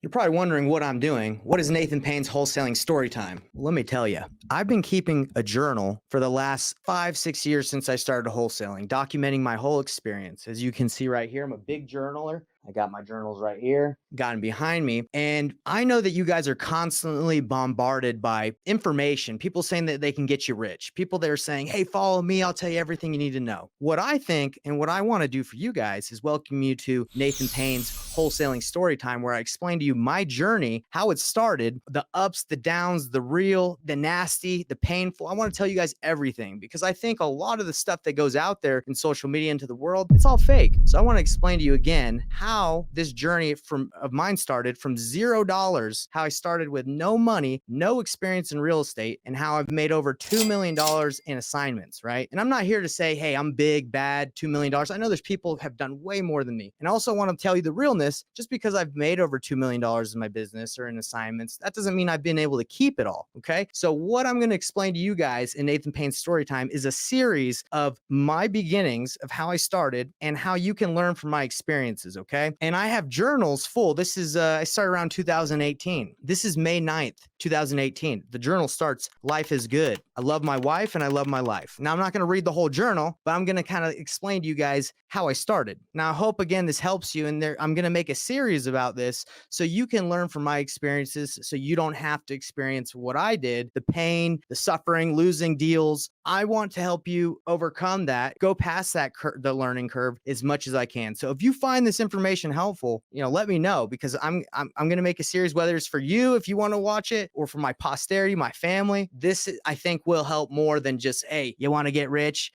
You're probably wondering what I'm doing. What is Nathan Payne's wholesaling story time? Well, let me tell you. I've been keeping a journal for the last 5, 6 years since I started wholesaling, documenting my whole experience. As you can see right here, I'm a big journaler. I got my journals right here, got them behind me. And I know that you guys are constantly bombarded by information, people saying that they can get you rich, people that are saying, hey, follow me, I'll tell you everything you need to know. What I think and what I want to do for you guys is welcome you to Nathan Payne's wholesaling story time, where I explain to you my journey, how it started, the ups, the downs, the real, the nasty, the painful. I want to tell you guys everything because I think a lot of the stuff that goes out there in social media into the world, it's all fake. So I want to explain to you again how this journey of mine started from $0, how I started with no money, no experience in real estate, and how I've made over $2 million in assignments, right? And I'm not here to say, hey, I'm big, bad, $2 million. I know there's people who have done way more than me. And I also want to tell you the realness. Just because I've made over $2 million in my business or in assignments, that doesn't mean I've been able to keep it all, okay? So what I'm going to explain to you guys in Nathan Payne's story time is a series of my beginnings of how I started and how you can learn from my experiences, okay? And I have journals full. This is, I started around 2018. This is May 9th, 2018. The journal starts, life is good. I love my wife and I love my life. Now, I'm not going to read the whole journal, but I'm going to kind of explain to you guys how I started. Now, I hope, again, this helps you. And I'm going to make a series about this so you can learn from my experiences, so you don't have to experience what I did, the pain, the suffering, losing deals. I want to help you overcome that, go past that the learning curve as much as I can. So if you find this information helpful, let me know, because I'm going to make a series, whether it's for you, if you want to watch it, or for my posterity, my family. This, I think, will help more than just, hey, you want to get rich?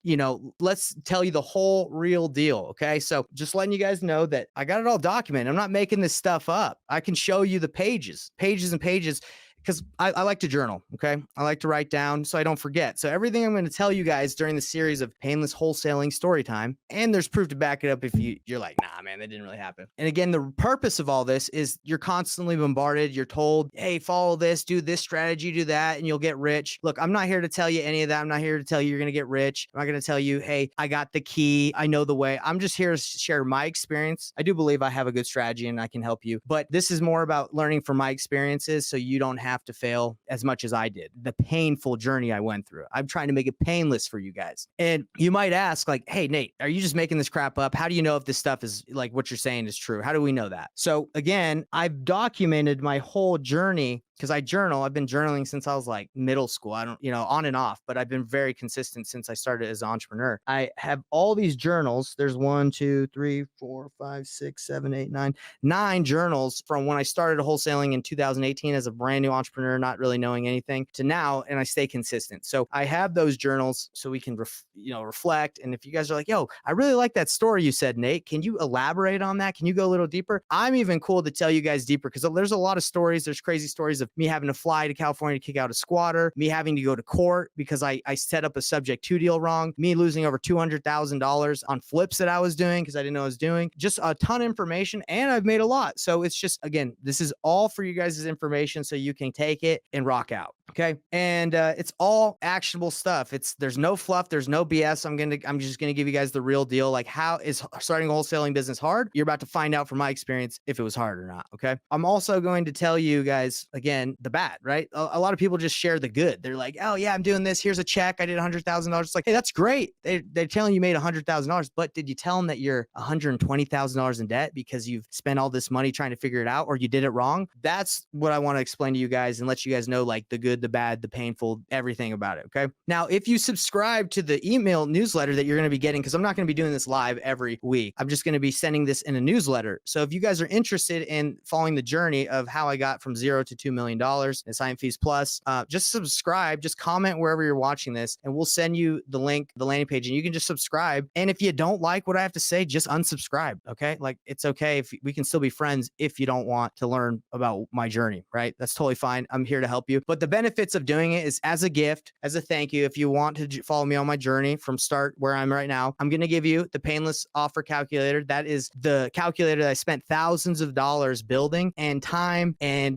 Let's tell you the whole real deal. Okay. So just letting you guys know that I got it all documented. I'm not making this stuff up. I can show you the pages and pages, because I like to journal, okay? I like to write down so I don't forget. So everything I'm going to tell you guys during the series of Painless Wholesaling Story Time, and there's proof to back it up if you're like, nah, man, that didn't really happen. And again, the purpose of all this is you're constantly bombarded. You're told, hey, follow this, do this strategy, do that, and you'll get rich. Look, I'm not here to tell you any of that. I'm not here to tell you you're going to get rich. I'm not going to tell you, hey, I got the key, I know the way. I'm just here to share my experience. I do believe I have a good strategy and I can help you, but this is more about learning from my experiences so you don't have to fail as much as I did. The painful journey I went through. I'm trying to make it painless for you guys. And you might ask, like, hey, Nate, are you just making this crap up? How do you know if this stuff is like what you're saying is true? How do we know that? So again, I've documented my whole journey because I journal. I've been journaling since I was like middle school. I don't, on and off, but I've been very consistent since I started as an entrepreneur. I have all these journals. There's 1, 2, 3, 4, 5, 6, 7, 8, 9 journals from when I started wholesaling in 2018 as a brand new entrepreneur, not really knowing anything, to now, and I stay consistent. So I have those journals so we can, reflect. And if you guys are like, yo, I really like that story you said, Nate, can you elaborate on that? Can you go a little deeper? I'm even cool to tell you guys deeper, because there's a lot of stories. There's crazy stories of me having to fly to California to kick out a squatter, me having to go to court because I set up a subject to deal wrong, me losing over $200,000 on flips that I was doing because I didn't know I was doing. Just a ton of information, and I've made a lot. So it's just, again, this is all for you guys' information so you can take it and rock out. Okay. And it's all actionable stuff. There's no fluff. There's no BS. I'm just going to give you guys the real deal. Like, how is starting a wholesaling business hard? You're about to find out from my experience if it was hard or not. Okay. I'm also going to tell you guys, again, the bad, right? A lot of people just share the good. They're like, oh yeah, I'm doing this. Here's a check. I did $100,000. It's like, hey, that's great. They're telling you made $100,000, but did you tell them that you're $120,000 in debt because you've spent all this money trying to figure it out, or you did it wrong? That's what I want to explain to you guys and let you guys know, like, the good, the bad, the painful, everything about it. Okay. Now, if you subscribe to the email newsletter that you're going to be getting, because I'm not going to be doing this live every week, I'm just going to be sending this in a newsletter. So if you guys are interested in following the journey of how I got from $0 to $2 million in sign fees plus, just subscribe, just comment wherever you're watching this, and we'll send you the link, the landing page, and you can just subscribe. And if you don't like what I have to say, just unsubscribe. Okay. Like, it's okay if we can still be friends if you don't want to learn about my journey, right? That's totally fine. I'm here to help you. But the benefit benefits of doing it is as a gift, as a thank you. If you want to follow me on my journey from start where I'm right now, I'm going to give you the Painless Offer Calculator. That is the calculator that I spent thousands of dollars building and time and,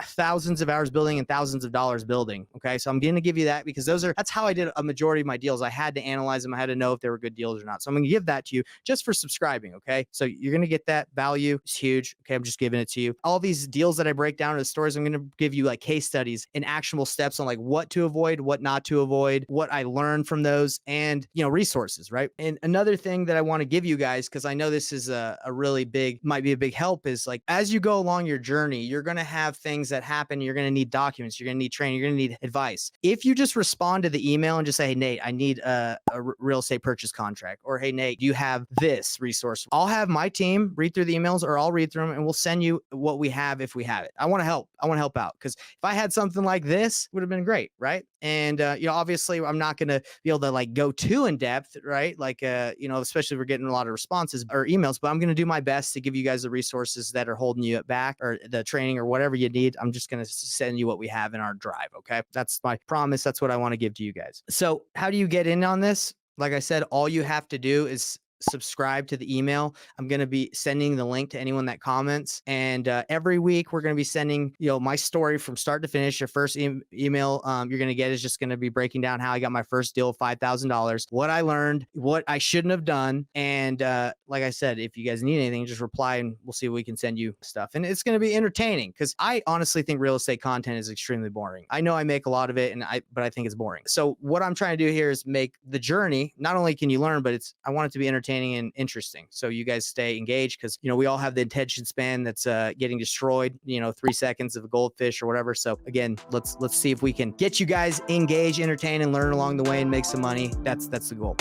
thousands of hours building and thousands of dollars building. Okay. So I'm going to give you that because that's how I did a majority of my deals. I had to analyze them. I had to know if they were good deals or not. So I'm going to give that to you just for subscribing. Okay. So you're going to get that value. It's huge. Okay. I'm just giving it to you. All these deals that I break down into stories, I'm going to give you like case studies and actionable steps on like what to avoid, what not to avoid, what I learned from those, and, resources. Right. And another thing that I want to give you guys, because I know this is a really big, might be a big help, is like, as you go along your journey, you're going to have things that happen. You're going to need documents. You're going to need training. You're going to need advice. If you just respond to the email and just say, hey, Nate, I need a real estate purchase contract, or hey, Nate, do you have this resource? I'll have my team read through the emails, or I'll read through them and we'll send you what we have if we have it. I want to help. I want to help out, because if I had something like this, it would have been great. Right. And, obviously I'm not going to be able to like go too in depth, right? Like, especially if we're getting a lot of responses or emails, but I'm going to do my best to give you guys the resources that are holding you back, or the training or whatever you need. I'm just going to send you what we have in our drive. Okay. That's my promise. That's what I want to give to you guys. So how do you get in on this? Like I said, all you have to do is subscribe to the email. I'm going to be sending the link to anyone that comments. And every week we're going to be sending, my story from start to finish. Your first email you're going to get is just going to be breaking down how I got my first deal of $5,000, what I learned, what I shouldn't have done. And like I said, if you guys need anything, just reply and we'll see if we can send you stuff. And it's going to be entertaining, because I honestly think real estate content is extremely boring. I know I make a lot of it, but I think it's boring. So what I'm trying to do here is make the journey, not only can you learn, but I want it to be entertaining and interesting, so you guys stay engaged, because we all have the attention span that's getting destroyed. 3 seconds of a goldfish or whatever. So again, let's see if we can get you guys engaged, entertain, and learn along the way and make some money. That's the goal.